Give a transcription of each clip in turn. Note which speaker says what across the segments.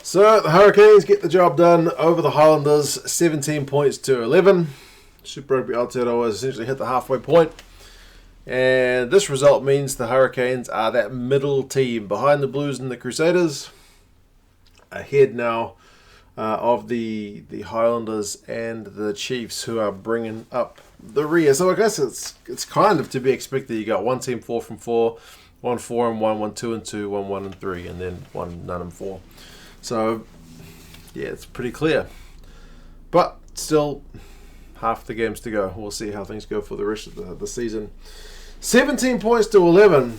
Speaker 1: So the Hurricanes get the job done over the Highlanders, 17 points to 11. Super Rugby Aotearoa has essentially hit the halfway point. And this result means the Hurricanes are that middle team behind the Blues and the Crusaders. Ahead now of the Highlanders and the Chiefs, who are bringing up the rear. So I guess it's kind of to be expected. You got one team 4 from 4, 1 4 and 1, 1 2 and 2, 1 1 and 3, and then 1 none and 4. So yeah, it's pretty clear. But still, half the games to go. We'll see how things go for the rest of the season. 17 points to 11.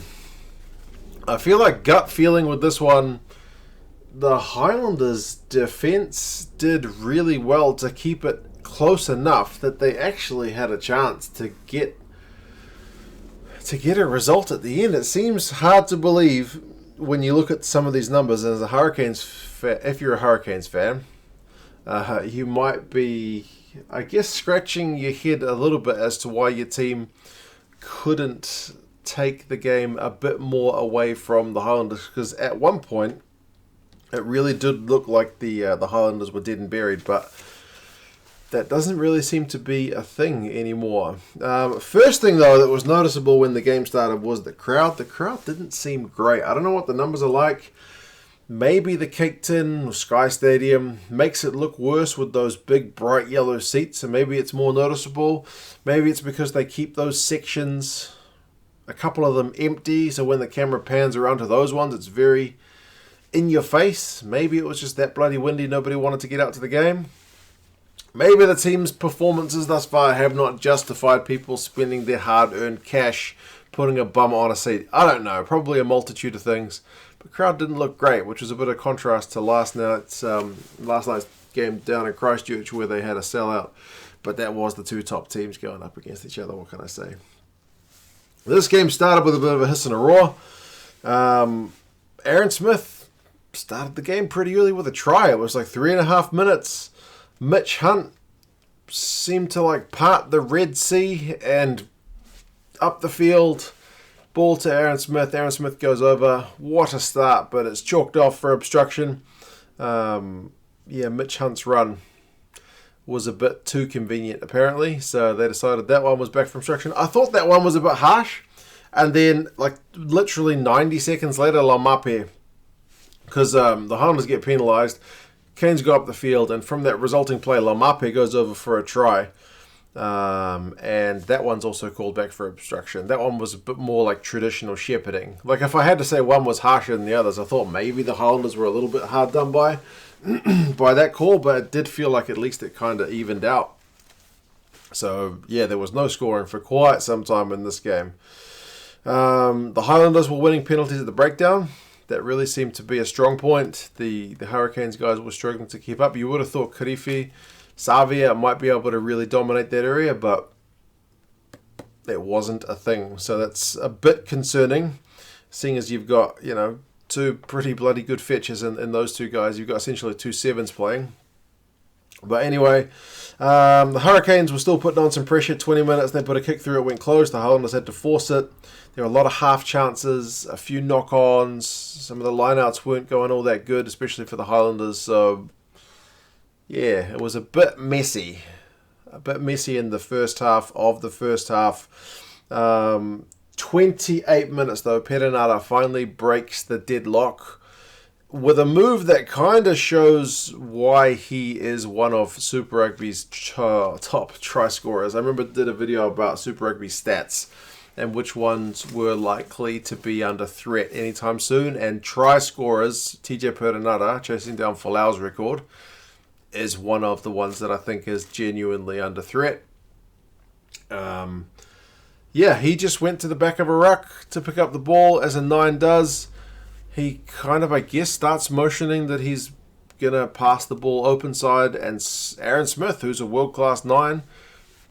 Speaker 1: I feel like gut feeling with this one. The Highlanders' defense did really well to keep it close enough that they actually had a chance to get a result at the end. It seems hard to believe when you look at some of these numbers. And as a Hurricanes fan, if you're a Hurricanes fan, you might be, I guess, scratching your head a little bit as to why your team couldn't take the game a bit more away from the Highlanders, because at one point it really did look like the Highlanders were dead and buried, but that doesn't really seem to be a thing anymore. First thing, though, that was noticeable when the game started was the crowd. The crowd didn't seem great. I don't know what the numbers are like. Maybe the Cake Tin or Sky Stadium makes it look worse with those big bright yellow seats, and maybe it's more noticeable. Maybe it's because they keep those sections, a couple of them, empty, so when the camera pans around to those ones, it's very in your face. Maybe it was just that bloody windy, nobody wanted to get out to the game. Maybe the team's performances thus far have not justified people spending their hard-earned cash putting a bum on a seat. I don't know, probably a multitude of things. But the crowd didn't look great, which was a bit of contrast to last night's game down in Christchurch, where they had a sellout. But that was the two top teams going up against each other, what can I say? This game started with a bit of a hiss and a roar. Aaron Smith started the game pretty early with a try. It was like 3.5 minutes. Mitch Hunt seemed to part the Red Sea and up the field. Ball to Aaron Smith. Aaron Smith goes over. What a start, but it's chalked off for obstruction. Mitch Hunt's run was a bit too convenient, apparently. So they decided that one was back for obstruction. I thought that one was a bit harsh. And then, literally 90 seconds later, Laumape, because the Highlanders get penalised, Canes go up the field, and from that resulting play, Laumape goes over for a try. And that one's also called back for obstruction. That one was a bit more like traditional shepherding. If I had to say one was harsher than the others, I thought maybe the Highlanders were a little bit hard done by by that call, but it did feel like at least it kind of evened out. So, yeah, there was no scoring for quite some time in this game. The Highlanders were winning penalties at the breakdown. That really seemed to be a strong point. The Hurricanes guys were struggling to keep up. You would have thought Kirifi, Savia might be able to really dominate that area, but it wasn't a thing. So that's a bit concerning, seeing as you've got, two pretty bloody good fetches in those two guys. You've got essentially two sevens playing. But anyway, the Hurricanes were still putting on some pressure. 20 minutes, they put a kick through, it went close. The Highlanders had to force it. There were a lot of half chances, a few knock-ons. Some of the lineouts weren't going all that good, especially for the Highlanders. So, yeah, it was a bit messy. A bit messy in the first half of the first half. 28 minutes, though, Perenara finally breaks the deadlock with a move that kind of shows why he is one of Super Rugby's top try scorers. I remember I did a video about Super Rugby stats and which ones were likely to be under threat anytime soon. And try scorers, TJ Perenara, chasing down Folau's record, is one of the ones that I think is genuinely under threat. He just went to the back of a ruck to pick up the ball, as a 9 does. He kind of, I guess, starts motioning that he's going to pass the ball open side, and Aaron Smith, who's a world-class 9,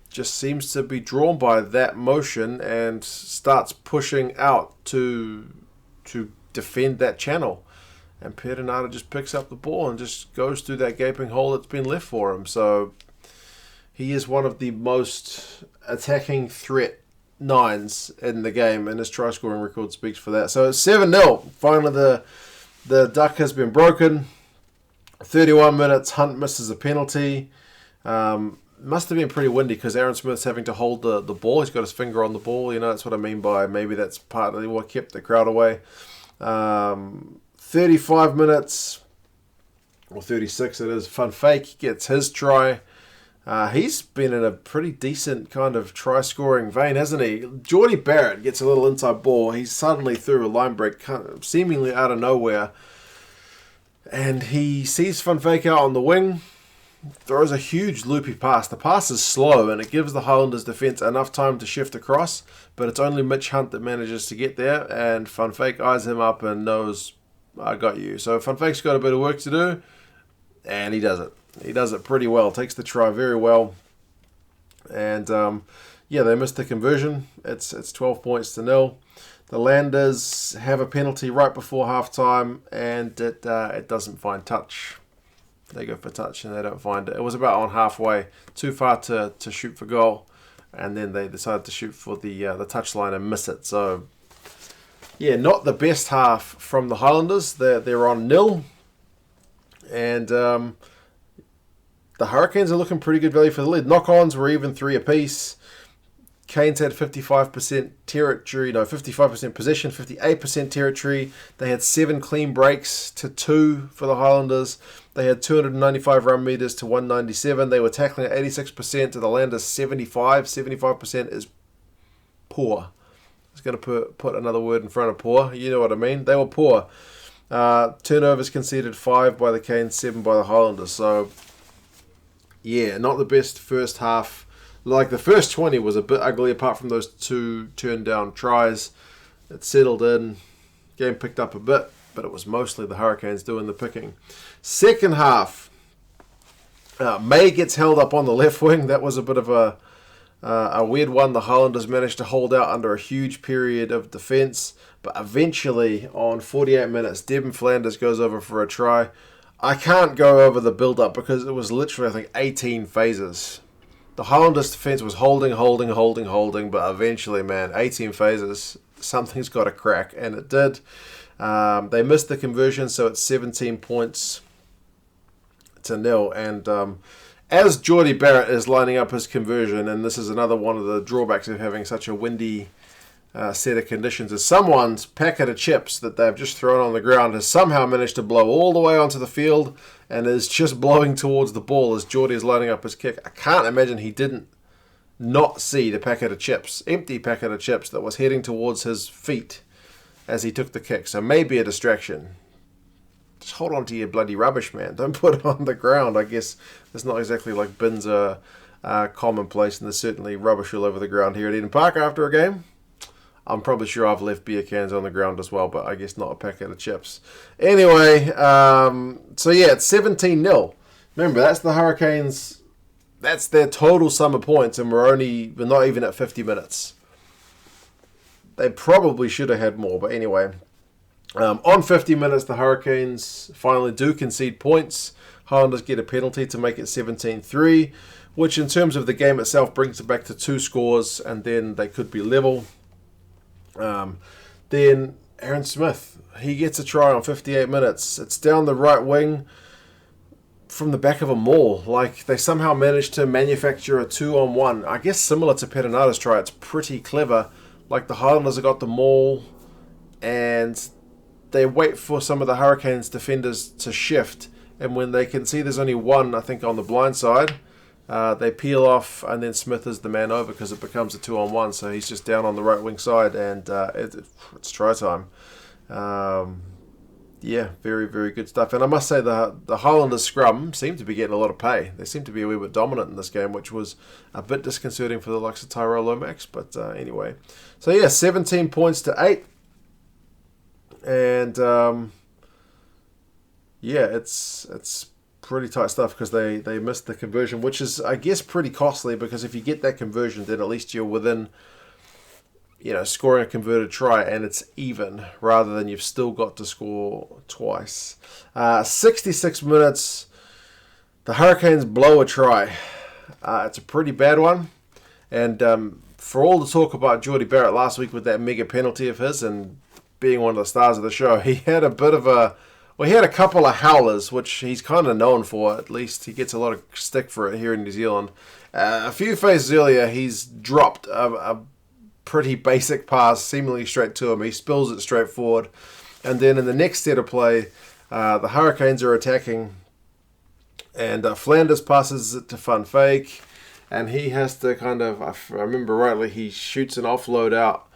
Speaker 1: just seems to be drawn by that motion and starts pushing out to defend that channel. And Perenara just picks up the ball and just goes through that gaping hole that's been left for him. So he is one of the most attacking threat 9s in the game, and his try scoring record speaks for that. So it's 7-0. Finally, the duck has been broken. 31 minutes, Hunt misses a penalty. Must have been pretty windy because Aaron Smith's having to hold the ball. He's got his finger on the ball. That's what I mean by maybe that's partly what kept the crowd away. 35 minutes, or 36 it is, Fun Fake gets his try. He's been in a pretty decent kind of try-scoring vein, hasn't he? Geordie Barrett gets a little inside ball. He suddenly threw a line break, seemingly out of nowhere. And he sees Fun Fake out on the wing, throws a huge loopy pass. The pass is slow, and it gives the Highlanders defence enough time to shift across, but it's only Mitch Hunt that manages to get there, and Fun Fake eyes him up and knows, I got you. So Fun Fake's got a bit of work to do, and he does it. He does it pretty well, takes the try very well, and they missed the conversion. It's 12 points to 0. The Landers have a penalty right before halftime, and it doesn't find touch. They go for touch and they don't find it. It was about on halfway, too far to shoot for goal, and then they decided to shoot for the touchline and miss it. So, not the best half from the Highlanders. They're on 0, and the Hurricanes are looking pretty good value for the lead. Knock-ons were even 3 apiece. Canes had 55% territory, 55% possession, 58% territory. They had 7 clean breaks to 2 for the Highlanders. They had 295 run meters to 197. They were tackling at 86% to the Landers 75. 75% is poor. I was going to put another word in front of poor. You know what I mean. They were poor. Turnovers conceded 5 by the Canes, 7 by the Highlanders. So, not the best first half. Like the first 20 was a bit ugly apart from those 2 turned down tries. It settled in. Game picked up a bit, but it was mostly the Hurricanes doing the picking. Second half, May gets held up on the left wing. That was a bit of a weird one. The Highlanders managed to hold out under a huge period of defence, but eventually on 48 minutes, Devin Flanders goes over for a try. I can't go over the build-up because it was literally, I think, 18 phases. The Highlanders defence was holding, but eventually, 18 phases, something's got to crack, and it did. They missed the conversion, so it's 17 points to 0. And as Geordie Barrett is lining up his conversion, and this is another one of the drawbacks of having such a windy set of conditions, is someone's packet of chips that they've just thrown on the ground has somehow managed to blow all the way onto the field and is just blowing towards the ball as Geordie is lining up his kick. I can't imagine he didn't not see the packet of chips, empty packet of chips that was heading towards his feet as he took the kick. So maybe a distraction. Just hold on to your bloody rubbish, man. Don't put it on the ground. I guess it's not exactly like bins are commonplace, and there's certainly rubbish all over the ground here at Eden Park after a game. I'm probably sure I've left beer cans on the ground as well, but I guess not a packet of chips. Anyway, it's 17-0. Remember, that's the Hurricanes. That's their total sum of points, and we're not even at 50 minutes. They probably should have had more, but anyway. On 50 minutes, the Hurricanes finally do concede points. Highlanders get a penalty to make it 17-3, which in terms of the game itself brings it back to 2 scores, and then they could be level. Then Aaron Smith, he gets a try on 58 minutes. It's down the right wing from the back of a maul. Like, they somehow managed to manufacture a 2-on-1. I guess similar to Petinata's try. It's pretty clever. Like, the Highlanders have got the maul and they wait for some of the Hurricanes defenders to shift. And when they can see there's only one, I think, on the blind side, they peel off, and then Smith is the man over because it becomes a 2-on-1. So he's just down on the right wing side, and it's try time. Very, very good stuff. And I must say the Highlanders scrum seem to be getting a lot of pay. They seem to be a wee bit dominant in this game, which was a bit disconcerting for the likes of Tyrell Lomax. But anyway. So 17 points to 8. And it's pretty tight stuff because they missed the conversion, which is, I guess, pretty costly because if you get that conversion, then at least you're within, scoring a converted try and it's even rather than you've still got to score twice. 66 minutes, the Hurricanes blow a try. It's a pretty bad one. And for all the talk about Geordie Barrett last week with that mega penalty of his and being one of the stars of the show, he had a bit of a Well, he had a couple of howlers, which he's kind of known for. At least he gets a lot of stick for it here in New Zealand. A few phases earlier, he's dropped a pretty basic pass, seemingly straight to him. He spills it straight forward. And then in the next set of play, the Hurricanes are attacking. And Flanders passes it to Fun Fake. And he has to kind of, if I remember rightly, he shoots an offload out.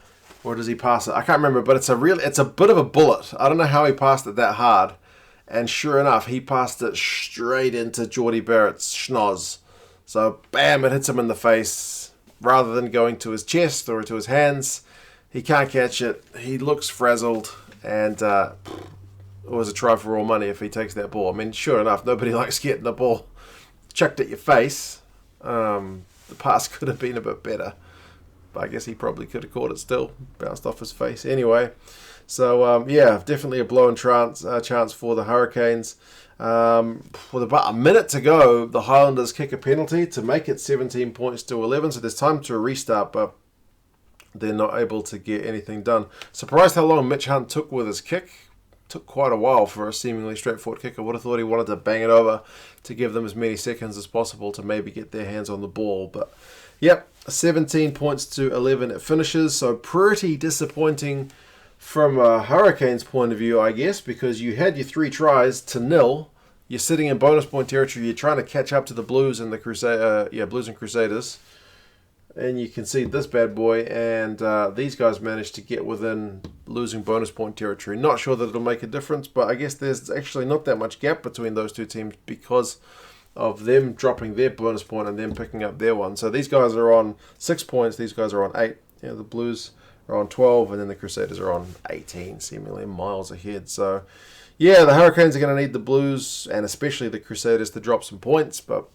Speaker 1: Or does he pass it? I can't remember, but it's a bit of a bullet. I don't know how he passed it that hard. And sure enough, he passed it straight into Geordie Barrett's schnoz. So, bam, it hits him in the face. Rather than going to his chest or to his hands, he can't catch it. He looks frazzled, and it was a try for all money if he takes that ball. I mean, sure enough, nobody likes getting the ball chucked at your face. The pass could have been a bit better, but I guess he probably could have caught it still. Bounced off his face. Anyway, so, yeah, definitely a blown chance for the Hurricanes. With about a minute to go, the Highlanders kick a penalty to make it 17 points to 11. So there's time to restart, but they're not able to get anything done. Surprised how long Mitch Hunt took with his kick. Took quite a while for a seemingly straightforward kick. I would have thought he wanted to bang it over to give them as many seconds as possible to maybe get their hands on the ball. But, yep, 17 points to 11 it finishes. So pretty disappointing from a Hurricanes point of view, I guess, because you had your 3 tries to 0. You're sitting in bonus point territory. You're trying to catch up to the Blues and the Blues and Crusaders, and you concede this bad boy. And these guys managed to get within losing bonus point territory. Not sure that it'll make a difference, but I guess there's actually not that much gap between those two teams because of them dropping their bonus point and them picking up their one. So these guys are on 6 points. These guys are on 8. The Blues are on 12, and then the Crusaders are on 18, seemingly miles ahead. So, yeah, the Hurricanes are going to need the Blues and especially the Crusaders to drop some points, but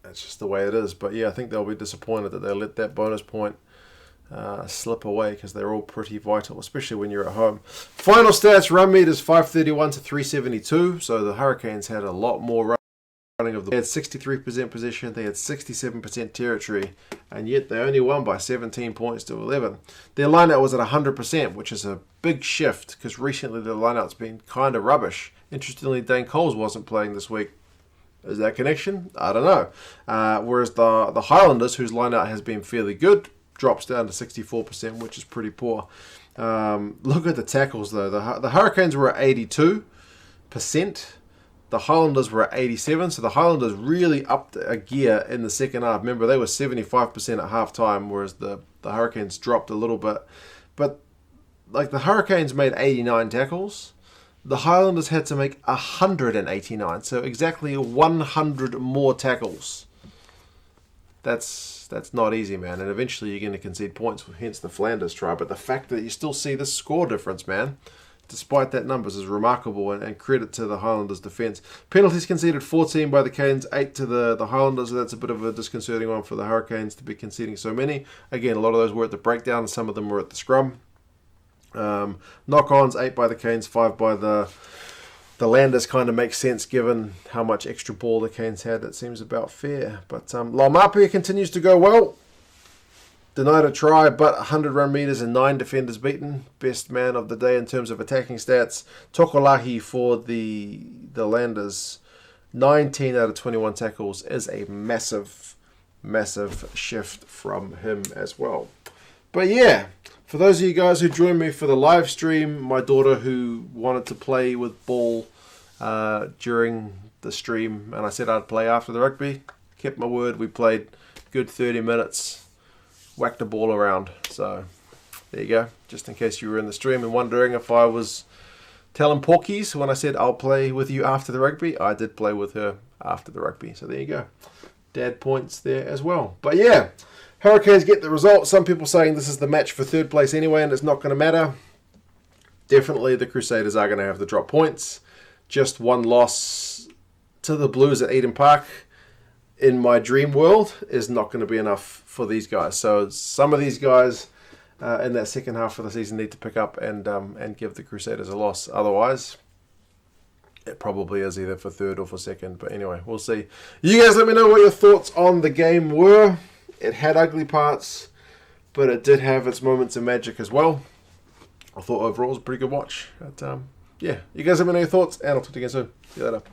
Speaker 1: that's just the way it is. But, yeah, I think they'll be disappointed that they let that bonus point slip away because they're all pretty vital, especially when you're at home. Final stats, run meters 531 to 372, so the Hurricanes had a lot more running of the. They had 63% possession, they had 67% territory, and yet they only won by 17 points to 11. Their lineout was at 100%, which is a big shift because recently their lineout's been kind of rubbish. Interestingly, Dane Coles wasn't playing this week. Is that a connection? I don't know. Whereas the Highlanders, whose lineout has been fairly good, drops down to 64%, which is pretty poor. Look at the tackles, though. The Hurricanes were at 82%. The Highlanders were at 87%, so the Highlanders really upped a gear in the second half. Remember, they were 75% at halftime, whereas the Hurricanes dropped a little bit. But, like, the Hurricanes made 89 tackles. The Highlanders had to make 189, so exactly 100 more tackles. That's not easy, man. And eventually you're going to concede points, hence the Flanders try. But the fact that you still see this score difference, man, despite that numbers, is remarkable, and credit to the Highlanders' defence. Penalties conceded 14 by the Canes, 8 to the Highlanders. So that's a bit of a disconcerting one for the Hurricanes to be conceding so many. Again, a lot of those were at the breakdown, and some of them were at the scrum. Knock-ons, 8 by the Canes, 5 by the Landers. Kind of makes sense given how much extra ball the Canes had. That seems about fair. But Laumapia continues to go well. Denied a try, but 100 run meters and 9 defenders beaten. Best man of the day in terms of attacking stats. Tokolahi for the Landers. 19 out of 21 tackles is a massive, massive shift from him as well. But yeah, for those of you guys who joined me for the live stream, my daughter who wanted to play with ball during the stream, and I said I'd play after the rugby, kept my word. We played good 30 minutes, whacked the ball around. So there you go. Just in case you were in the stream and wondering if I was telling porkies when I said I'll play with you after the rugby, I did play with her after the rugby. So there you go. Dad points there as well. But yeah, Hurricanes get the result. Some people saying this is the match for third place anyway, and it's not going to matter. Definitely the Crusaders are going to have to drop points. Just one loss to the Blues at Eden Park in my dream world is not going to be enough for these guys. So some of these guys in that second half of the season need to pick up and give the Crusaders a loss. Otherwise, it probably is either for third or for second. But anyway, we'll see. You guys let me know what your thoughts on the game were. It had ugly parts, but it did have its moments of magic as well. I thought overall it was a pretty good watch. But, yeah, you guys let me know your thoughts, and I'll talk to you again soon. See you later.